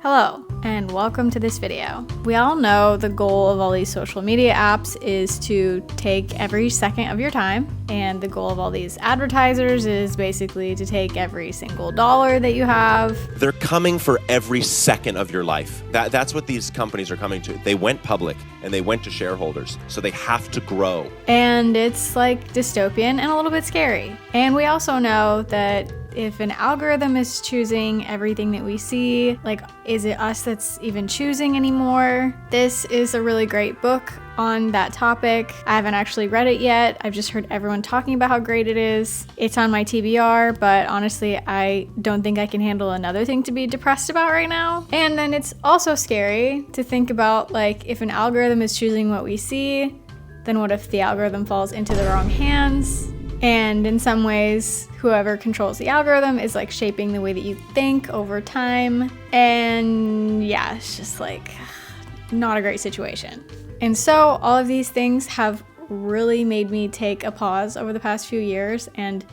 Hello, and welcome to this video. We all know the goal of all these social media apps is to take every second of your time, and the goal of all these advertisers is basically to take every single dollar that you have. They're coming for every second of your life. That's what these companies are coming to. They went public and they went to shareholders, so they have to grow. And it's like dystopian and a little bit scary. And we also know that if an algorithm is choosing everything that we see, like, is it us that's even choosing anymore? This is a really great book on that topic. I haven't actually read it yet. I've just heard everyone talking about how great it is. It's on my TBR, but honestly, I don't think I can handle another thing to be depressed about right now. And then it's also scary to think about, like, if an algorithm is choosing what we see, then what if the algorithm falls into the wrong hands? And in some ways, whoever controls the algorithm is like shaping the way that you think over time. And yeah, it's just like not a great situation. And so all of these things have really made me take a pause over the past few years and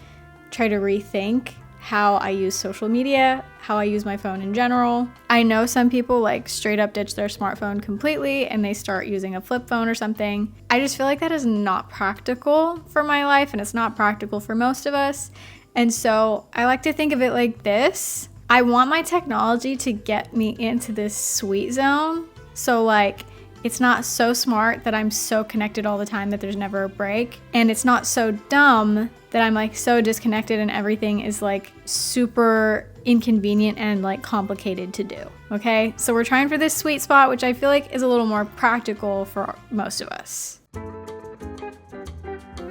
try to rethink how I use social media, how I use my phone in general. I know some people like straight up ditch their smartphone completely and they start using a flip phone or something. I just feel like that is not practical for my life, and it's not practical for most of us. And so I like to think of it like this. I want my technology to get me into this sweet zone. So like, it's not so smart that I'm so connected all the time that there's never a break. And it's not so dumb that I'm like so disconnected and everything is like super inconvenient and like complicated to do. Okay, so we're trying for this sweet spot, which I feel like is a little more practical for most of us.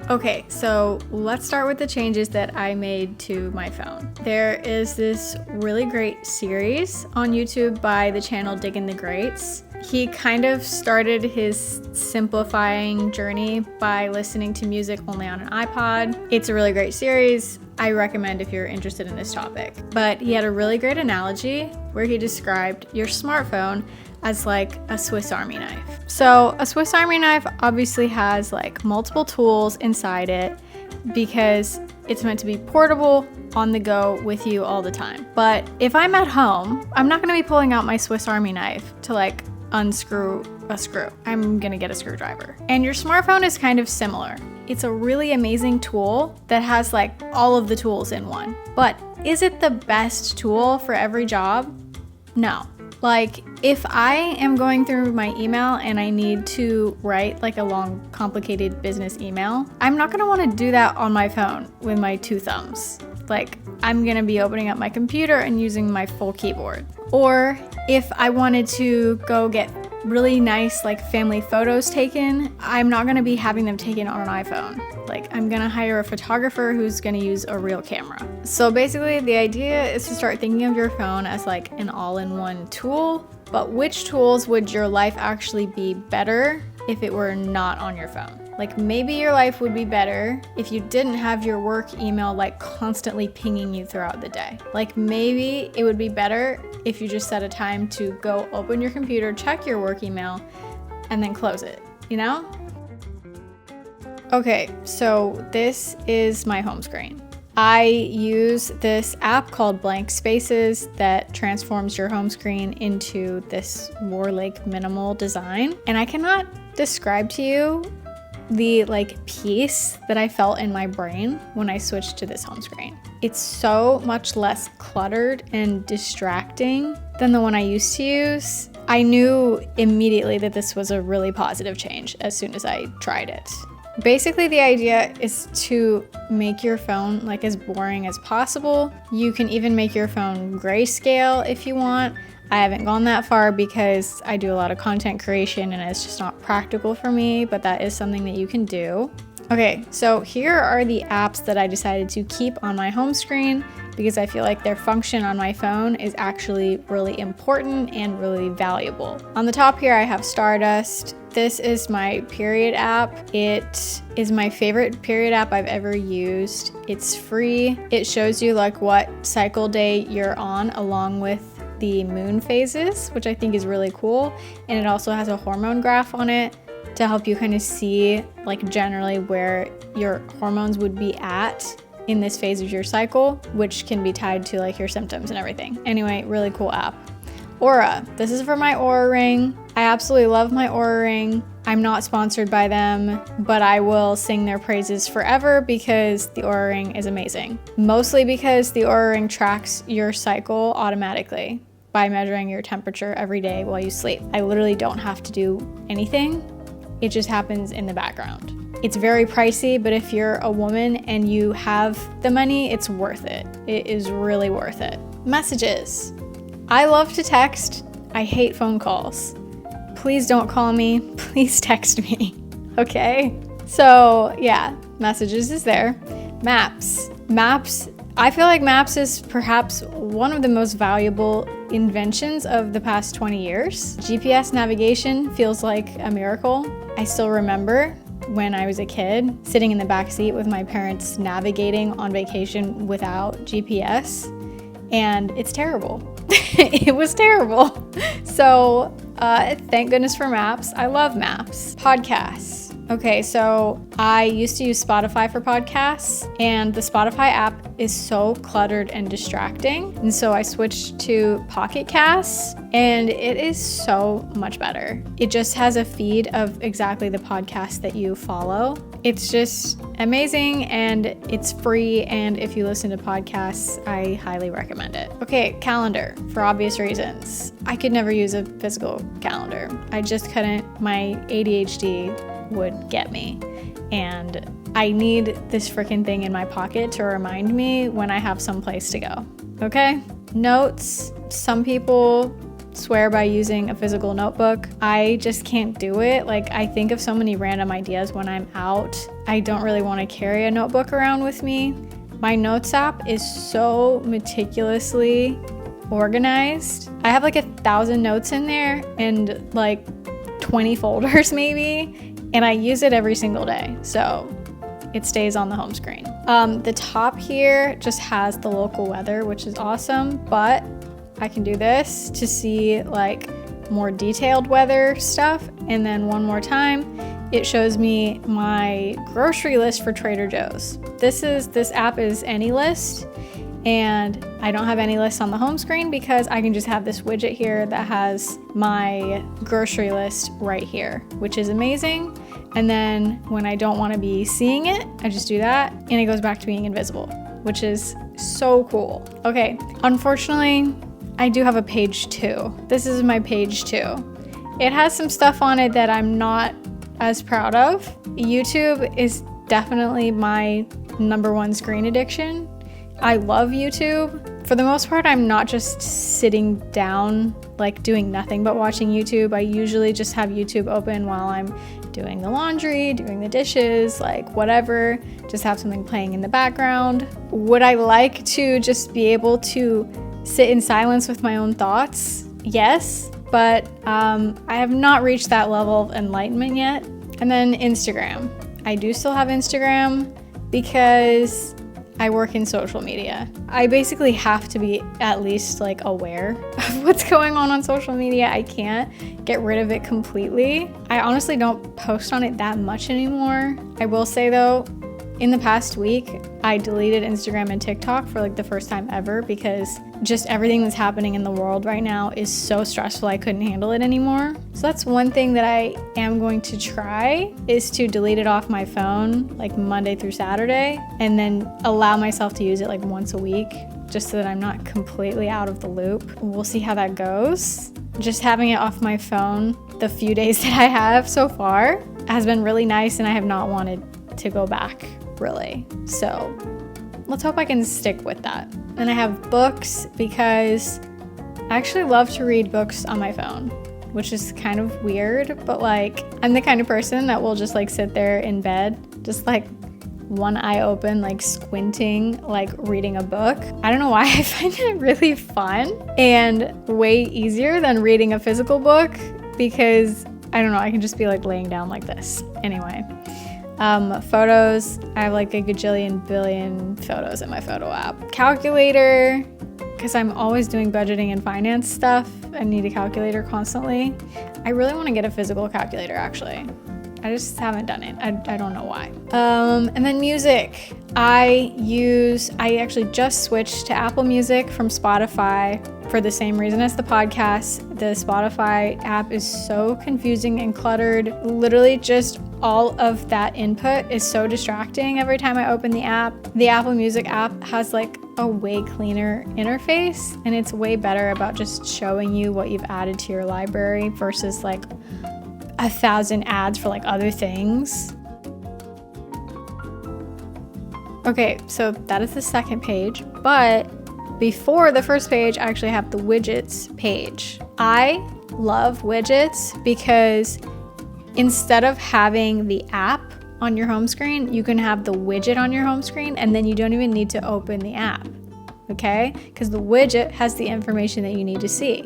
Okay, so let's start with the changes that I made to my phone. There is this really great series on YouTube by the channel Diggin' the Greats. He kind of started his simplifying journey by listening to music only on an iPod. It's a really great series. I recommend if you're interested in this topic. But he had a really great analogy where he described your smartphone as like a Swiss Army knife. So a Swiss Army knife obviously has like multiple tools inside it because it's meant to be portable, on the go with you all the time. But if I'm at home, I'm not gonna be pulling out my Swiss Army knife to like unscrew a screw. I'm gonna get a screwdriver. And your smartphone is kind of similar. It's a really amazing tool that has like all of the tools in one. But is it the best tool for every job? No. Like, if I am going through my email and I need to write like a long, complicated business email, I'm not gonna wanna do that on my phone with my two thumbs. Like, I'm gonna be opening up my computer and using my full keyboard. Or if I wanted to go get really nice like family photos taken, I'm not gonna be having them taken on an iPhone. Like, I'm gonna hire a photographer who's gonna use a real camera. So basically the idea is to start thinking of your phone as like an all-in-one tool, but which tools would your life actually be better if it were not on your phone? Like, maybe your life would be better if you didn't have your work email like constantly pinging you throughout the day. Like, maybe it would be better if you just set a time to go open your computer, check your work email, and then close it, you know? Okay, so this is my home screen. I use this app called Blank Spaces that transforms your home screen into this more like minimal design. And I cannot describe to you the like peace that I felt in my brain when I switched to this home screen. It's so much less cluttered and distracting than the one I used to use. I knew immediately that this was a really positive change as soon as I tried it. Basically, the idea is to make your phone like as boring as possible. You can even make your phone grayscale if you want. I haven't gone that far because I do a lot of content creation and it's just not practical for me, but that is something that you can do. Okay, so here are the apps that I decided to keep on my home screen because I feel like their function on my phone is actually really important and really valuable. On the top here, I have Stardust. This is my period app. It is my favorite period app I've ever used. It's free. It shows you like what cycle day you're on along with the moon phases, which I think is really cool. And it also has a hormone graph on it to help you kind of see like generally where your hormones would be at in this phase of your cycle, which can be tied to like your symptoms and everything. Anyway, really cool app. Aura. This is for my Aura ring. I absolutely love my Aura ring. I'm not sponsored by them, but I will sing their praises forever because the Aura ring is amazing. Mostly because the Aura ring tracks your cycle automatically by measuring your temperature every day while you sleep. I literally don't have to do anything. It just happens in the background. It's very pricey, but if you're a woman and you have the money, it's worth it. It is really worth it. Messages. I love to text. I hate phone calls. Please don't call me. Please text me. Okay? So yeah, messages is there. Maps. I feel like Maps is perhaps one of the most valuable inventions of the past 20 years. GPS navigation feels like a miracle. I still remember when I was a kid sitting in the back seat with my parents navigating on vacation without GPS, and it's terrible. It was terrible. So thank goodness for Maps. I love Maps. Podcasts. Okay, so I used to use Spotify for podcasts, and the Spotify app is so cluttered and distracting. And so I switched to Pocket Casts, and it is so much better. It just has a feed of exactly the podcast that you follow. It's just amazing, and it's free, and if you listen to podcasts, I highly recommend it. Okay, calendar, for obvious reasons. I could never use a physical calendar. I just couldn't. My ADHD would get me, and I need this freaking thing in my pocket to remind me when I have some place to go. Okay? Notes. Some people swear by using a physical notebook. I just can't do it. Like, I think of so many random ideas when I'm out. I don't really want to carry a notebook around with me. My notes app is so meticulously organized. I have like 1,000 notes in there and like 20 folders maybe. And I use it every single day, so it stays on the home screen. The top here just has the local weather, which is awesome, but I can do this to see like more detailed weather stuff. And then one more time, it shows me my grocery list for Trader Joe's. This app is AnyList, and I don't have any lists on the home screen because I can just have this widget here that has my grocery list right here, which is amazing. And then when I don't want to be seeing it, I just do that and it goes back to being invisible, which is so cool. Okay, unfortunately, I do have a page 2. This is my page 2. It has some stuff on it that I'm not as proud of. YouTube is definitely my #1 screen addiction. I love YouTube. For the most part, I'm not just sitting down, like doing nothing but watching YouTube. I usually just have YouTube open while I'm doing the laundry, doing the dishes, like whatever, just have something playing in the background. Would I like to just be able to sit in silence with my own thoughts? Yes, but I have not reached that level of enlightenment yet. And then Instagram. I do still have Instagram because I work in social media. I basically have to be at least like aware of what's going on social media. I can't get rid of it completely. I honestly don't post on it that much anymore. I will say though, in the past week, I deleted Instagram and TikTok for like the first time ever because just everything that's happening in the world right now is so stressful I couldn't handle it anymore. So that's one thing that I am going to try is to delete it off my phone like Monday through Saturday and then allow myself to use it like once a week just so that I'm not completely out of the loop. We'll see how that goes. Just having it off my phone the few days that I have so far has been really nice and I have not wanted to go back really. So let's hope I can stick with that. And I have books because I actually love to read books on my phone, which is kind of weird, but like I'm the kind of person that will just like sit there in bed, just like one eye open, like squinting, like reading a book. I don't know why I find it really fun and way easier than reading a physical book because I don't know, I can just be like laying down like this. Anyway. Photos, I have like a gajillion billion photos in my photo app. Calculator, because I'm always doing budgeting and finance stuff. I need a calculator constantly. I really want to get a physical calculator actually. I just haven't done it. I don't know why. And then music. I actually just switched to Apple Music from Spotify for the same reason as the podcast. The Spotify app is so confusing and cluttered. Literally just all of that input is so distracting every time I open the app. The Apple Music app has like a way cleaner interface, and it's way better about just showing you what you've added to your library versus like 1,000 ads for like other things. Okay, so that is the second page, but before the first page, I actually have the widgets page. I love widgets because instead of having the app on your home screen, you can have the widget on your home screen, and then you don't even need to open the app, okay? Because the widget has the information that you need to see.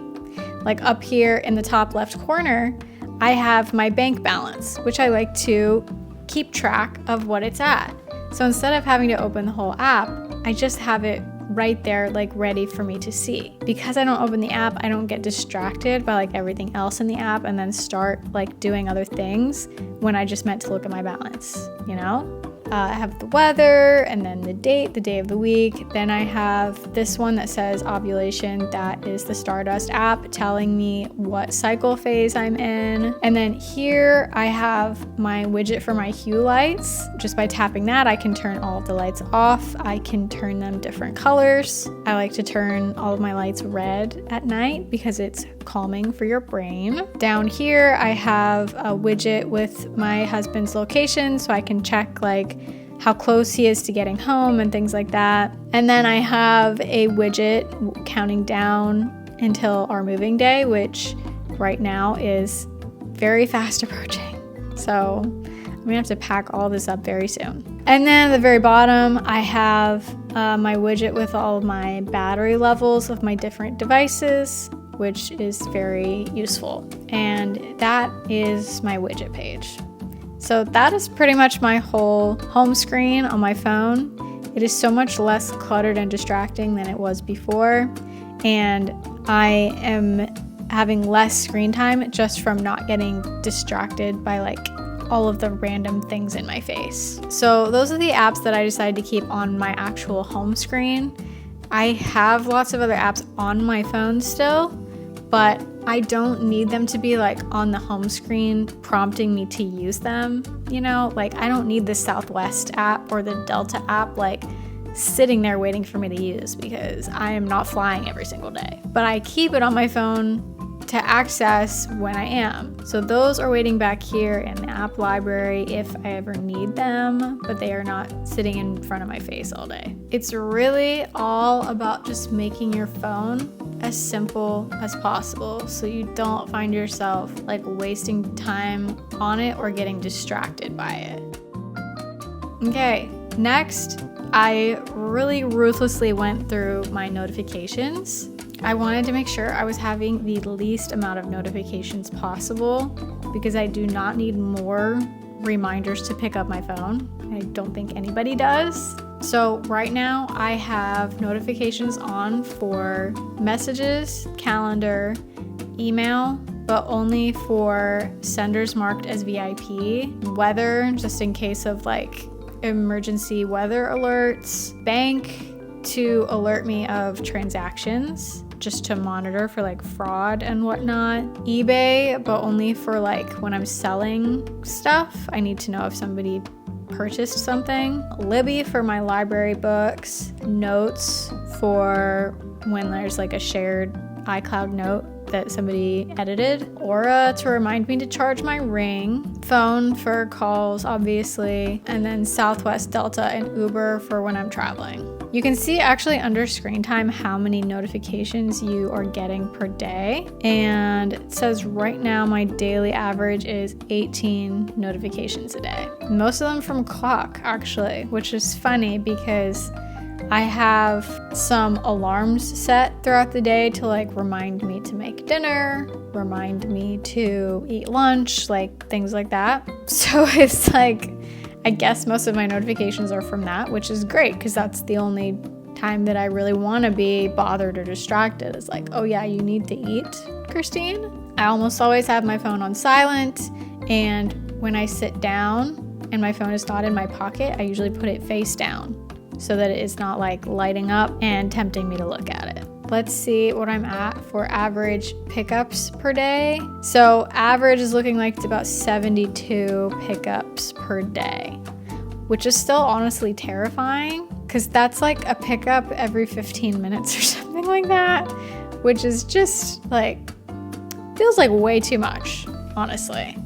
Like up here in the top left corner, I have my bank balance, which I like to keep track of what it's at. So instead of having to open the whole app, I just have it right there, like ready for me to see. Because I don't open the app, I don't get distracted by like everything else in the app and then start like doing other things when I just meant to look at my balance, you know? I have the weather and then the date, the day of the week. Then I have this one that says ovulation. That is the Stardust app telling me what cycle phase I'm in. And then here I have my widget for my hue lights. Just by tapping that, I can turn all of the lights off. I can turn them different colors. I like to turn all of my lights red at night because it's calming for your brain. Down here, I have a widget with my husband's location so I can check like how close he is to getting home and things like that. And then I have a widget counting down until our moving day, which right now is very fast approaching. So I'm gonna have to pack all this up very soon. And then at the very bottom, I have my widget with all of my battery levels of my different devices, which is very useful. And that is my widget page. So that is pretty much my whole home screen on my phone. It is so much less cluttered and distracting than it was before. And I am having less screen time just from not getting distracted by like all of the random things in my face. So those are the apps that I decided to keep on my actual home screen. I have lots of other apps on my phone still, but I don't need them to be like on the home screen prompting me to use them, you know? Like I don't need the Southwest app or the Delta app like sitting there waiting for me to use because I am not flying every single day. But I keep it on my phone to access when I am. So those are waiting back here in the app library if I ever need them, but they are not sitting in front of my face all day. It's really all about just making your phone as simple as possible so you don't find yourself like wasting time on it or getting distracted by it. Okay, next, I really ruthlessly went through my notifications. I wanted to make sure I was having the least amount of notifications possible because I do not need more reminders to pick up my phone. I don't think anybody does. So right now I have notifications on for messages, calendar, email, but only for senders marked as VIP, weather, just in case of like emergency weather alerts, bank to alert me of transactions, just to monitor for like fraud and whatnot, eBay, but only for like when I'm selling stuff. I need to know if somebody purchased something. Libby for my library books, notes for when there's like a shared iCloud note that somebody edited, Aura to remind me to charge my ring, phone for calls obviously, and then Southwest, Delta, and Uber for when I'm traveling. You can see actually under screen time how many notifications you are getting per day, and it says right now my daily average is 18 notifications a day. Most of them from clock actually, which is funny because I have some alarms set throughout the day to like remind me to make dinner, remind me to eat lunch, like things like that. So it's like, I guess most of my notifications are from that, which is great because that's the only time that I really want to be bothered or distracted. It's like, oh yeah, you need to eat, Christine. I almost always have my phone on silent, and when I sit down and my phone is not in my pocket, I usually put it face down so that it is not like lighting up and tempting me to look at it. let's see what I'm at for average pickups per day. So average is looking like it's about 72 pickups per day, which is still honestly terrifying because that's like a pickup every 15 minutes or something like that, which is just like, feels like way too much, honestly.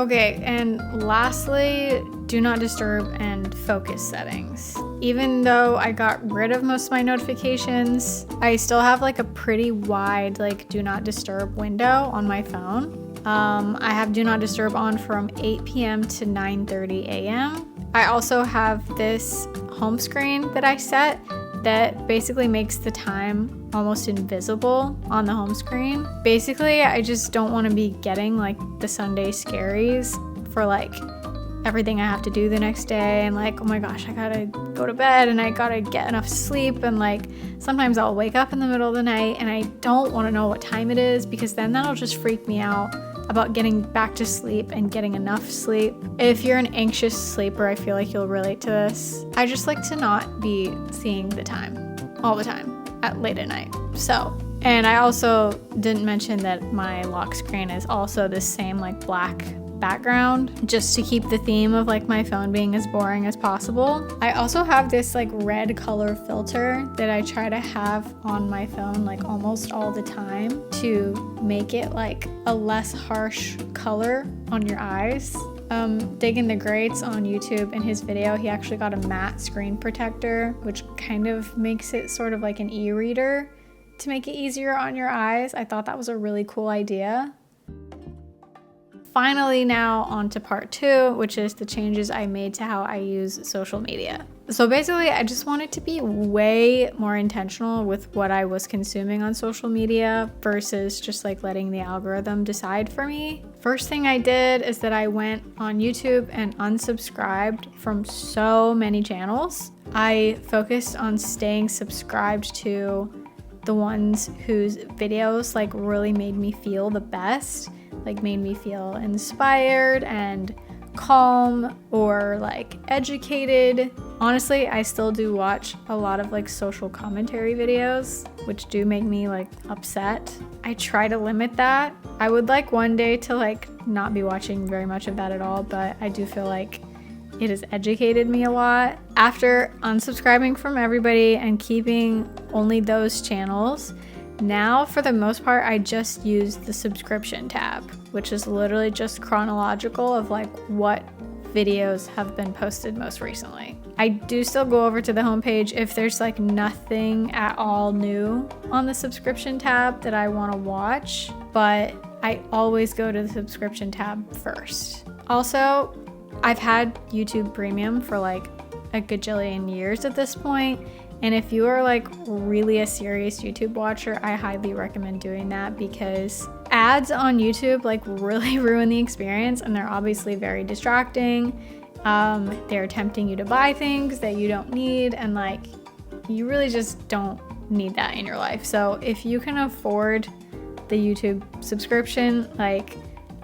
Okay, and lastly, do not disturb and focus settings. Even though I got rid of most of my notifications, I still have like a pretty wide like do not disturb window on my phone. I have do not disturb on from 8 p.m. to 9:30 a.m. I also have this home screen that I set that basically makes the time almost invisible on the home screen. Basically, I just don't want to be getting like the Sunday scaries for like everything I have to do the next day and like, oh my gosh, I gotta go to bed and I gotta get enough sleep, and like sometimes I'll wake up in the middle of the night and I don't want to know what time it is because then that'll just freak me out about getting back to sleep and getting enough sleep. If you're an anxious sleeper, I feel like you'll relate to this. I just like to not be seeing the time all the time late at night. So, and I also didn't mention that my lock screen is also the same like black background, just to keep the theme of like my phone being as boring as possible. I also have this like red color filter that I try to have on my phone like almost all the time to make it like a less harsh color on your eyes. Digging the Greats on YouTube, in his video, he actually got a matte screen protector, which kind of makes it sort of like an e-reader to make it easier on your eyes. I thought that was a really cool idea. Finally, now on to part 2, which is the changes I made to how I use social media. So basically, I just wanted to be way more intentional with what I was consuming on social media versus just like letting the algorithm decide for me. First thing I did is that I went on YouTube and unsubscribed from so many channels. I focused on staying subscribed to the ones whose videos like really made me feel the best, like made me feel inspired and calm or like educated. Honestly, I still do watch a lot of like social commentary videos, which do make me like upset. I try to limit that. I would like one day to like not be watching very much of that at all, but I do feel like it has educated me a lot. After unsubscribing from everybody and keeping only those channels, now for the most part, I just use the subscription tab, which is literally just chronological of like what videos have been posted most recently. I do still go over to the homepage if there's like nothing at all new on the subscription tab that I want to watch, but I always go to the subscription tab first. Also, I've had YouTube Premium for like a gajillion years at this point, and if you are like really a serious YouTube watcher, I highly recommend doing that because ads on YouTube like really ruin the experience, and they're obviously very distracting. They're tempting you to buy things that you don't need, and like you really just don't need that in your life. So if you can afford the YouTube subscription, like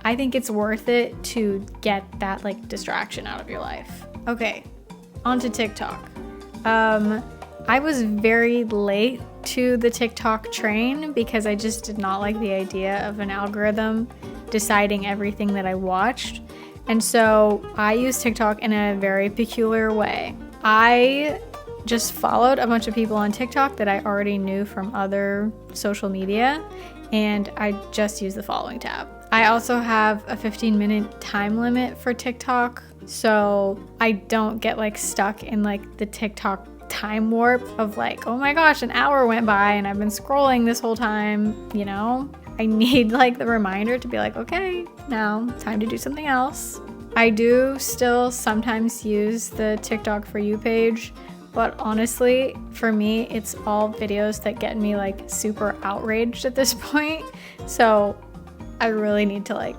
I think it's worth it to get that like distraction out of your life. Okay, on to TikTok. I was very late to the TikTok train because I just did not like the idea of an algorithm deciding everything that I watched. And so I use TikTok in a very peculiar way. I just followed a bunch of people on TikTok that I already knew from other social media, and I just use the following tab. I also have a 15-minute time limit for TikTok, so I don't get like stuck in like the TikTok time warp of like, oh my gosh, an hour went by and I've been scrolling this whole time, you know? I need like the reminder to be like, okay, now time to do something else. I do still sometimes use the TikTok For You page, but honestly, for me, it's all videos that get me like super outraged at this point. So I really need to like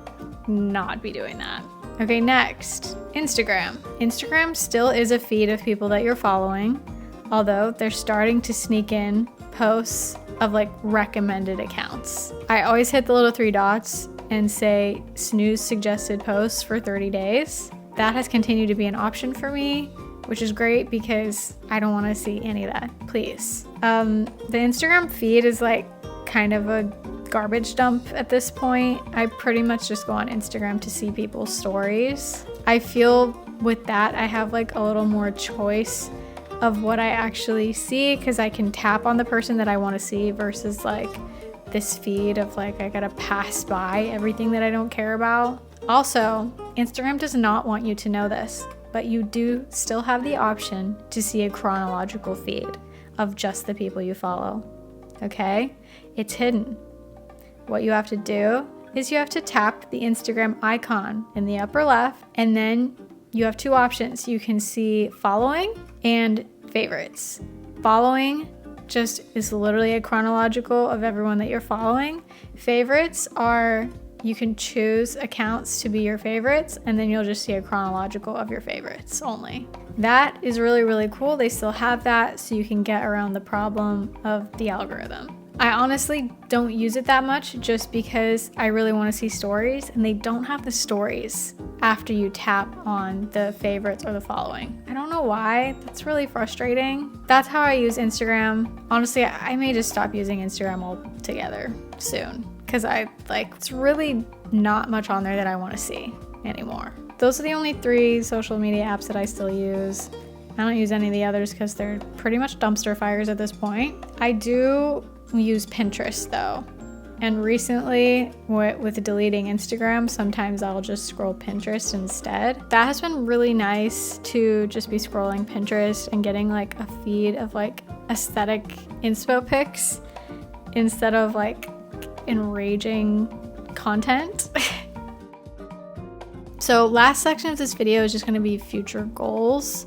not be doing that. Okay, next, Instagram. Instagram still is a feed of people that you're following, although they're starting to sneak in posts of like recommended accounts. I always hit the little 3 dots and say snooze suggested posts for 30 days. That has continued to be an option for me which is great because I don't want to see any of that, please. The Instagram feed is like kind of a garbage dump at this point. I pretty much just go on Instagram to see people's stories. I feel with that I have like a little more choice of what I actually see because I can tap on the person that I want to see versus like this feed of like I gotta pass by everything that I don't care about. Also, Instagram does not want you to know this, but you do still have the option to see a chronological feed of just the people you follow. Okay? It's hidden. What you have to do is you have to tap the Instagram icon in the upper left, and then you have two options. You can see following and favorites. Following just is literally a chronological of everyone that you're following. Favorites are, you can choose accounts to be your favorites, and then you'll just see a chronological of your favorites only. That is really, really cool. They still have that, so you can get around the problem of the algorithm. I honestly don't use it that much just because I really want to see stories, and they don't have the stories after you tap on the favorites or the following. I don't know why. That's really frustrating. That's how I use Instagram. Honestly, I may just stop using Instagram altogether soon because it's really not much on there that I want to see anymore. Those are the only 3 social media apps that I still use. I don't use any of the others because they're pretty much dumpster fires at this point. I do use Pinterest though. And recently, with deleting Instagram, sometimes I'll just scroll Pinterest instead. That has been really nice to just be scrolling Pinterest and getting like a feed of like aesthetic inspo pics instead of like enraging content. So last section of this video is just going to be future goals.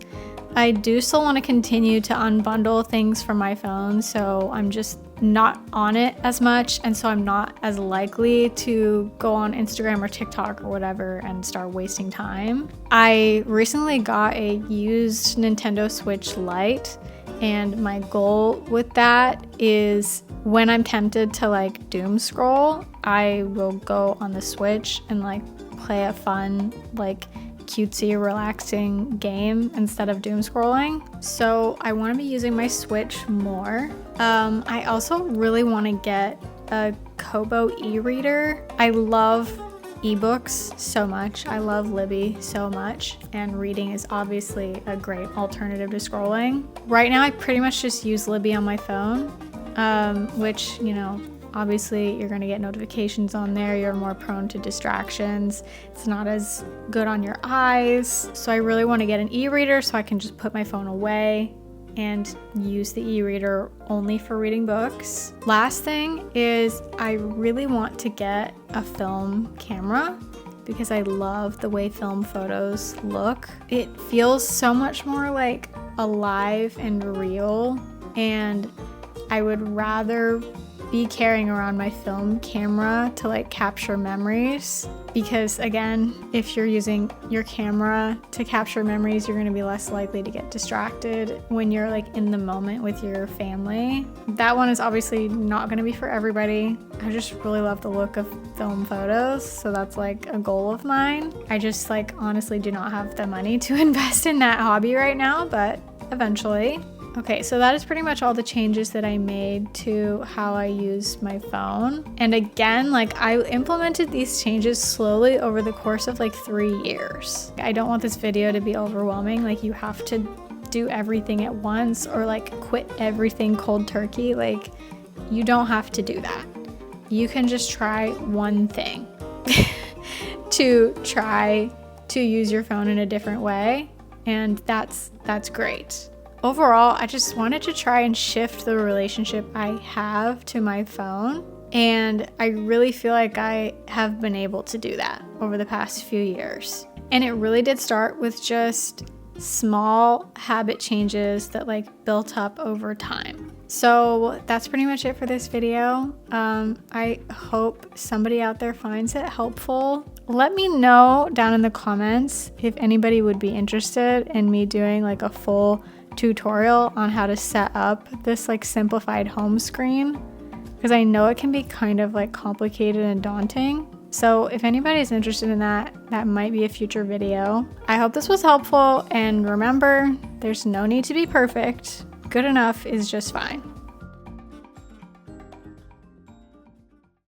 I do still want to continue to unbundle things from my phone, so I'm just not on it as much, and so I'm not as likely to go on Instagram or TikTok or whatever and start wasting time. I recently got a used Nintendo Switch Lite, and my goal with that is when I'm tempted to like doom scroll, I will go on the Switch and like play a fun like cutesy, relaxing game instead of doom scrolling. So I want to be using my Switch more. I also really want to get a Kobo e-reader. I love ebooks so much. I love Libby so much, and reading is obviously a great alternative to scrolling. Right now I pretty much just use Libby on my phone, which, you know, obviously you're going to get notifications on there. You're more prone to distractions. It's not as good on your eyes. So I really want to get an e-reader so I can just put my phone away and use the e-reader only for reading books. Last thing is I really want to get a film camera because I love the way film photos look. It feels so much more like alive and real, and I would rather be carrying around my film camera to like capture memories, because again, if you're using your camera to capture memories, you're going to be less likely to get distracted when you're like in the moment with your family. That one is obviously not going to be for everybody. I just really love the look of film photos, so that's like a goal of mine. I just like honestly do not have the money to invest in that hobby right now, but eventually. Okay, so that is pretty much all the changes that I made to how I use my phone. And again, like I implemented these changes slowly over the course of like 3 years. I don't want this video to be overwhelming. Like you have to do everything at once or like quit everything cold turkey. Like you don't have to do that. You can just try one thing to try to use your phone in a different way. And that's great. Overall, I just wanted to try and shift the relationship I have to my phone, and I really feel like I have been able to do that over the past few years. And it really did start with just small habit changes that like built up over time. So that's pretty much it for this video. I hope somebody out there finds it helpful. Let me know down in the comments if anybody would be interested in me doing like a full tutorial on how to set up this like simplified home screen, because I know it can be kind of like complicated and daunting. So if anybody's interested in that, that might be a future video. I hope this was helpful, and remember, there's no need to be perfect. Good enough is just fine.